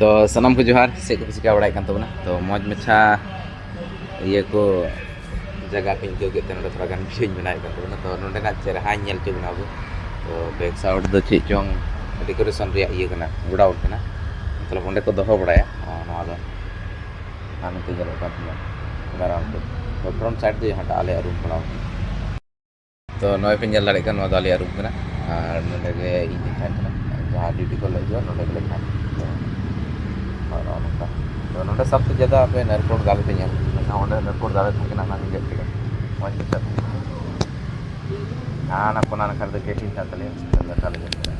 तो सनम को जोहार से को चिका बड़ा तो मज मछा ये को जगह को इंको थोड़ा गान भिड़ बनाए तो ना चेहरा चल चुना अब तो बैक साइड दो चे चोंग डेकोरेशन ये गोडाउन मतलब अंडे को दहो बड़ा नते बैकग्राउंड तो फ्रंट साइड तो यहाँ आले रूम बना तो नए पे नल दाड़े आले रूम जहाँ ड्यूटी को लगे ना तो ना सबसे ज़्यादा पे एयरपोर्ट दाले पे एयरपोर्ट दाले थकना मज हाँ कोना खरीद कैटिन था